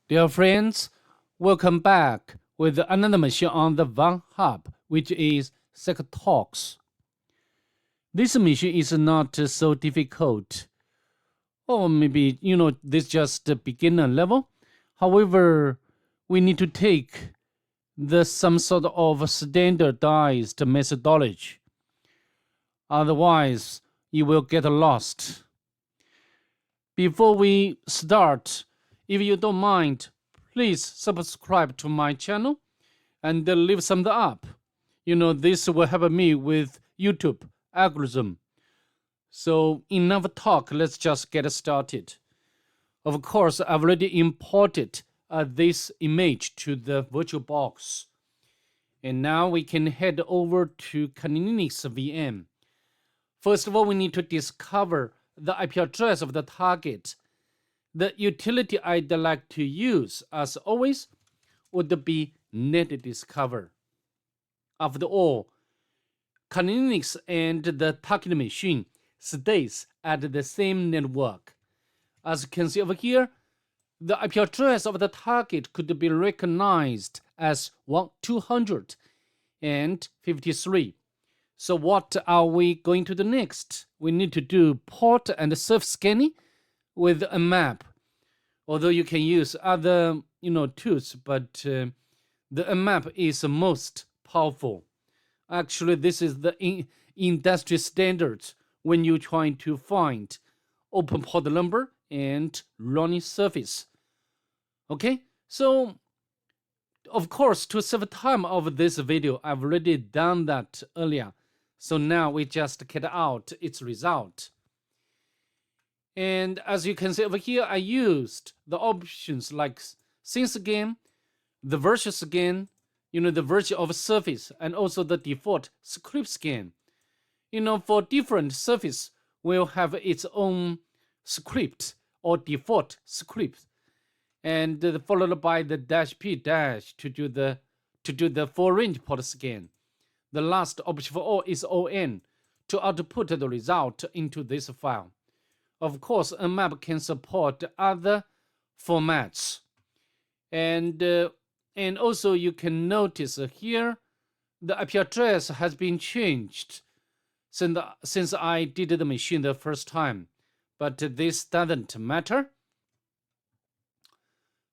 Dear friends, welcome back with another machine on the Van Hub, which is SecTalks. This machine is not so difficult, or maybe this just the beginner level. However, we need to take the some sort of standardized methodology. Otherwise, you will get lost. Before we start, if you don't mind, please subscribe to my channel and leave some up. This will help me with YouTube algorithm. So enough talk, let's just get started. Of course, I've already imported this image to the VirtualBox. And now we can head over to Linux VM. First of all, we need to discover the IP address of the target. The utility I'd like to use, as always, would be NetDiscover. After all, Kali Linux and the target machine stays at the same network. As you can see over here, the IP address of the target could be recognized as 253. So what are we going to do next? We need to do port and surf scanning with a map. Although you can use other tools, but the map is most powerful. Actually, this is the industry standards when you're trying to find open port number and running surface. Okay, so of course, to save time of this video, I've already done that earlier. So now we just get out its result. And as you can see over here, I used the options like scene scan, the version scan, the version of surface, and also the default script scan. For different surface will have its own script or default script, and followed by the -p to do the full range port scan. The last option for all is ON to output the result into this file. Of course, Nmap can support other formats, and also you can notice here the IP address has been changed since I did the machine the first time, but this doesn't matter.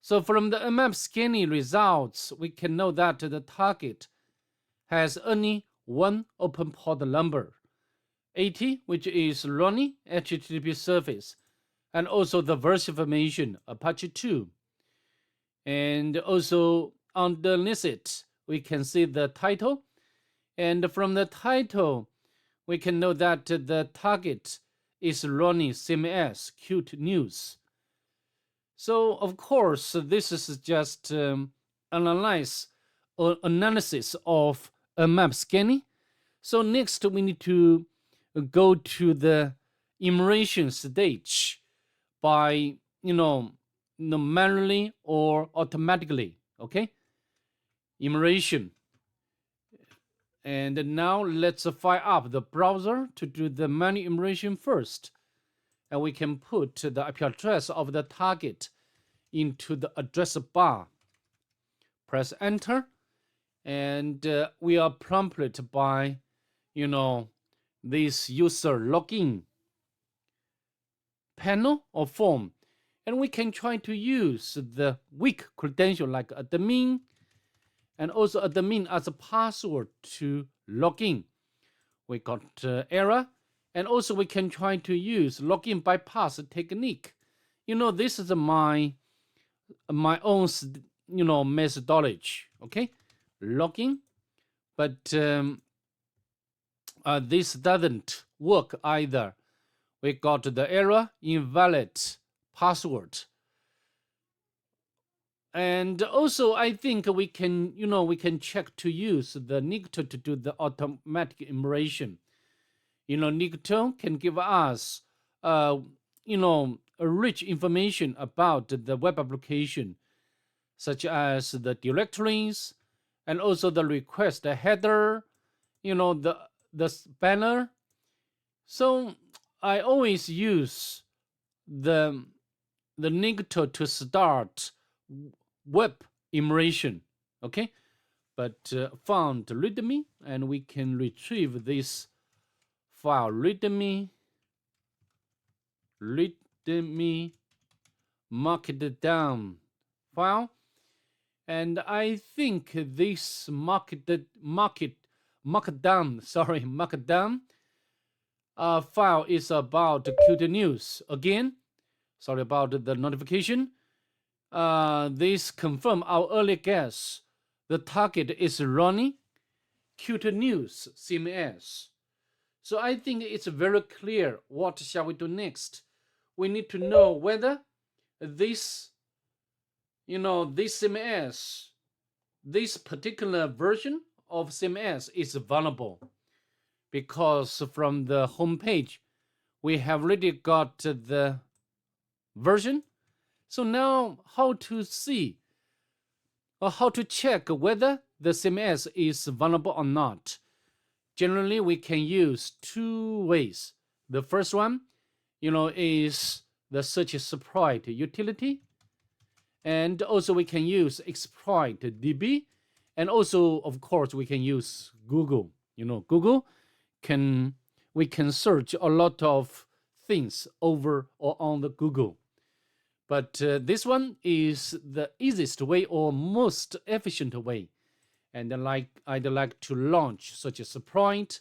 So from the Nmap scanning results, we can know that the target has only one open port number, 80, which is running HTTP service, and also the version information, Apache 2. And also underneath it, we can see the title. And from the title, we can know that the target is running CMS Qt News. So, of course, this is just analysis of a map scanning. So next we need to go to the immersion stage by manually or automatically. Okay, immersion. And now let's fire up the browser to do the manual immersion first, and we can put the IP address of the target into the address bar. Press enter, and we are prompted by this user login panel or form, and we can try to use the weak credential like admin and also admin as a password to log in. We got error, and also we can try to use login bypass technique. This is my own methodology. Okay, login, but this doesn't work either. We got the error, invalid password. And also, I think we can check to use the Nikto to do the automatic immersion. Nikto can give us rich information about the web application, such as the directories and also the request header, the banner. So I always use the Nikto to start web immersion. Okay, but found readme, and we can retrieve this file readme markdown file, and I think this markdown file is about Qt News. Again, sorry about the notification. This confirm our early guess. The target is running Qt News CMS. So I think it's very clear. What shall we do next? We need to know whether this, this CMS, this particular version of CMS is vulnerable, because from the home page we have already got the version. So now how to see or how to check whether the CMS is vulnerable or not? Generally, we can use two ways. The first one, is the search exploit utility. And also we can use exploit DB. And also, of course, we can use Google. Google we can search a lot of things over or on the Google. But this one is the easiest way or most efficient way. And I'd like to launch such as exploit,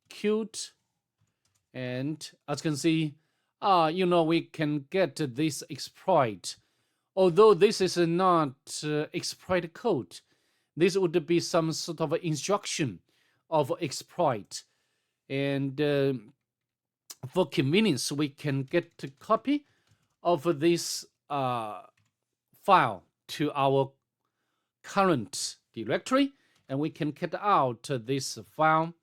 Qt, and as you can see, we can get this exploit. Although this is not exploit code, this would be some sort of instruction of exploit. And for convenience, we can get a copy of this file to our current directory, and we can cut out this file.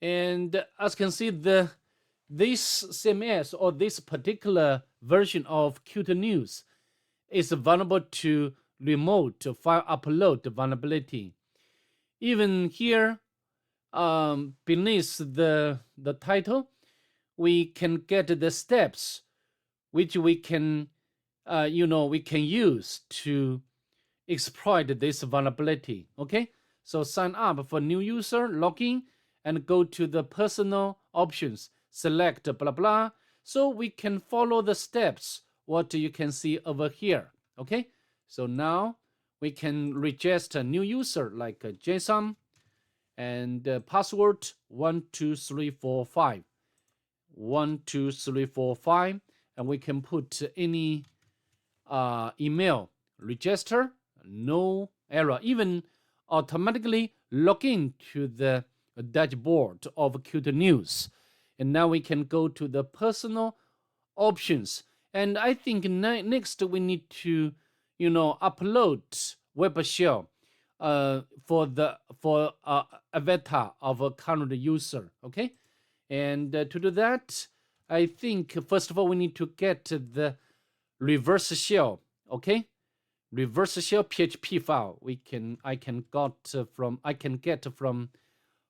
And as you can see, this CMS or this particular version of Qt News is vulnerable to remote file upload vulnerability. Even here, beneath the title, we can get the steps which we can, we can use to exploit this vulnerability. Okay, so sign up for new user, login, and go to the personal options, select blah blah. So we can follow the steps what you can see over here. Okay, so now we can register a new user like a JSON and password 12345 12345, and we can put any email, register, no error, even automatically log in to the dashboard of Qt News. And now we can go to the personal options. And I think next we need to, upload web shell for avatar of a current user. Okay, and to do that, I think first of all we need to get the reverse shell. Okay, reverse shell PHP file I can get from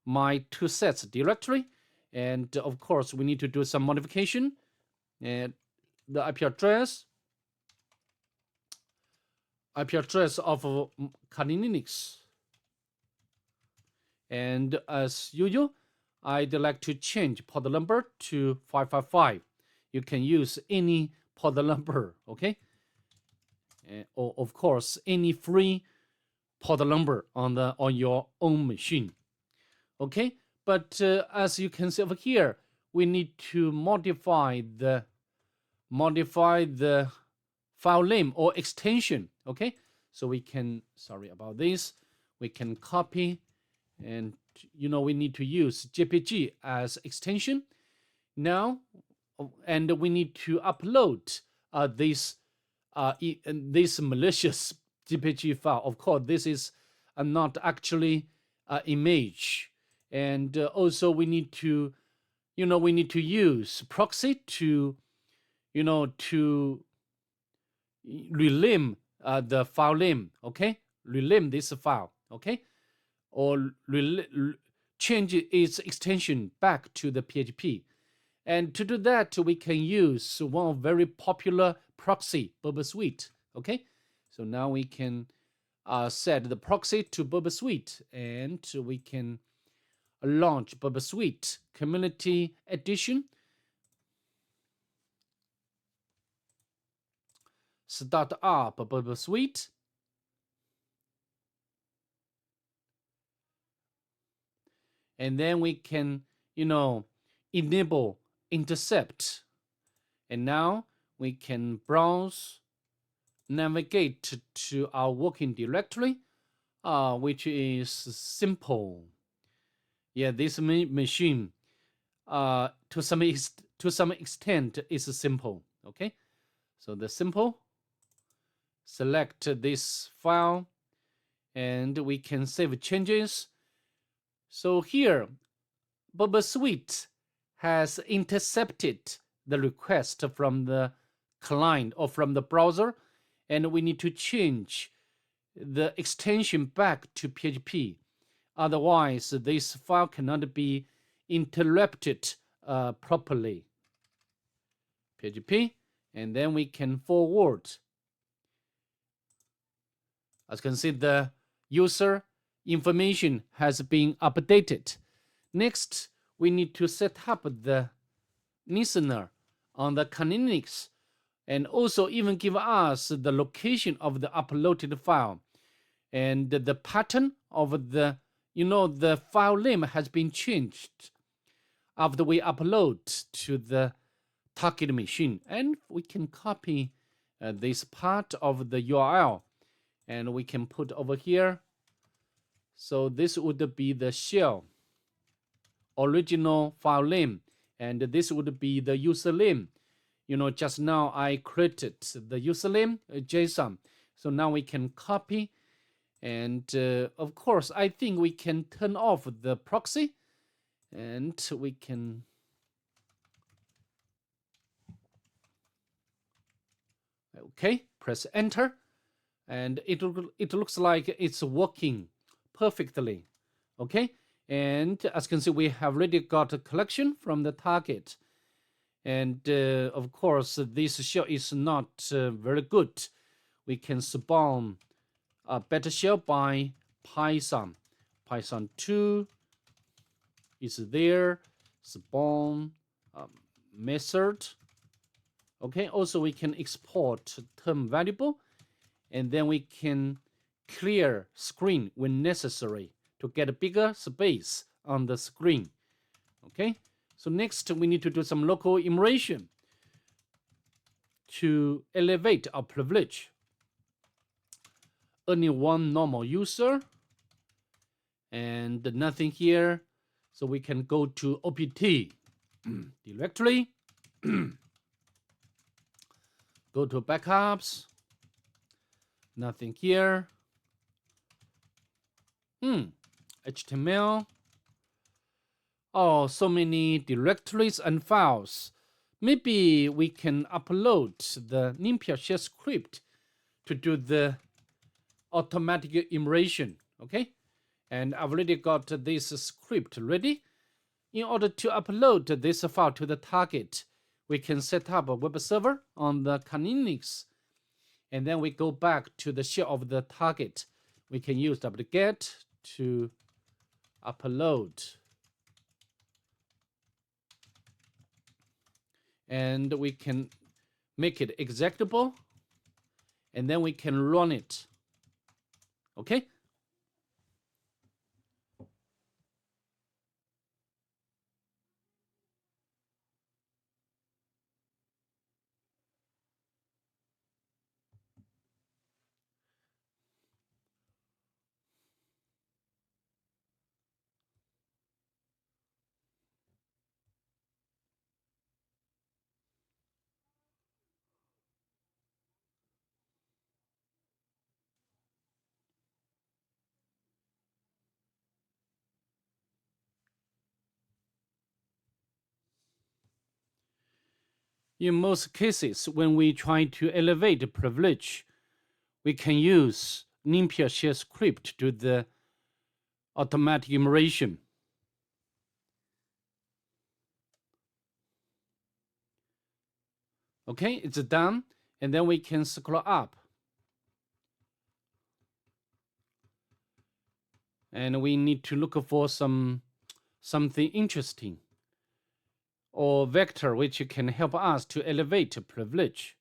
my two sets directory. And of course, we need to do some modification. And the IP address of Kali Linux. And as usual, I'd like to change port number to 555. You can use any port number, okay? Or of course, any free port number on your own machine, okay? But as you can see over here, we need to modify the file name or extension. Okay, so we can, sorry about this, we can copy, and we need to use JPG as extension now, and we need to upload this malicious JPG file. Of course, this is not actually image. And also we need to, use proxy to, to rename the file name, okay? Rename this file, okay? Or change its extension back to the PHP. And to do that, we can use one very popular proxy, Burbersuite, okay? So now we can set the proxy to BurberSuite, and we can launch BurberSuite Community Edition. Start up BurberSuite. And then we can, enable intercept. And now we can browse, navigate to our working directory, which is simple. Yeah, this machine, to some extent, is simple. Okay, so the simple. Select this file, and we can save changes. So here, BurberSuite has intercepted the request from the client or from the browser, and we need to change the extension back to PHP. Otherwise, this file cannot be interrupted properly. PHP, and then we can forward. As you can see, the user information has been updated. Next, we need to set up the listener on the Canonics, and also even give us the location of the uploaded file. And the pattern of the file name has been changed after we upload to the target machine. And we can copy this part of the URL, and we can put over here. So this would be the shell original file name, and this would be the username. Just now I created the username JSON. So now we can copy, and of course I think we can turn off the proxy, and we can press enter, and it looks like it's working perfectly. Okay, and as you can see, we have already got a collection from the target. And of course, this shell is not very good. We can spawn a better shell by Python. Python 2 is there. Spawn method. Okay, also we can export term variable, and then we can clear screen when necessary to get a bigger space on the screen. Okay, so next we need to do some local immersion to elevate our privilege. Only one normal user and nothing here. So we can go to OPT directory, go to backups, nothing here. HTML. Oh, so many directories and files. Maybe we can upload the Nymfia shell script to do the automatic immersion. Okay, and I've already got this script ready. In order to upload this file to the target, we can set up a web server on the Canonics, and then we go back to the shell of the target. We can use wget to upload, and we can make it executable, and then we can run it. Okay. In most cases, when we try to elevate privilege, we can use Nymfia shell script to do the automatic immersion. Okay, it's done, and then we can scroll up. and we need to look for something interesting or vector which can help us to elevate privilege.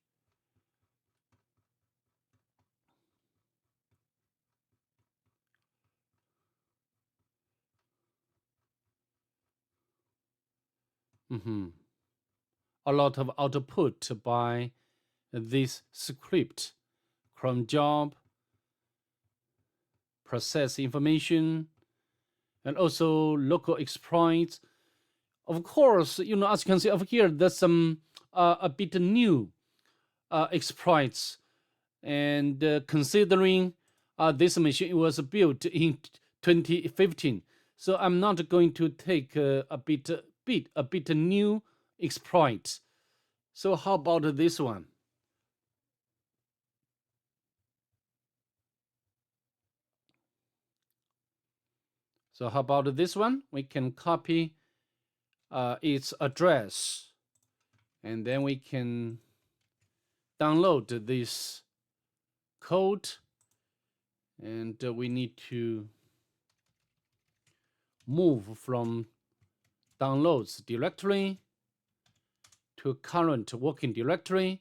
A lot of output by this script: cron job, process information, and also local exploits. Of course, as you can see over here, there's some a bit new exploits, and considering this machine was built in 2015, so I'm not going to take a bit new exploit. So how about this one? So how about this one? We can copy its address, and then we can download this code, and we need to move from downloads directory to current working directory,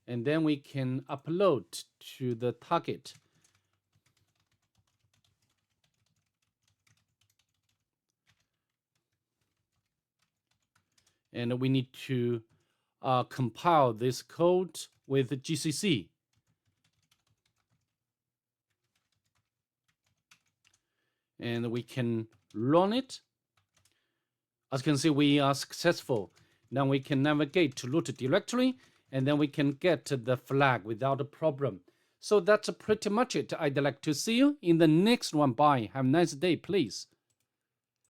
and then we can upload to the target. And we need to compile this code with GCC. And we can run it. As you can see, we are successful. Now we can navigate to root directory, and then we can get the flag without a problem. So that's pretty much it. I'd like to see you in the next one. Bye. Have a nice day, please.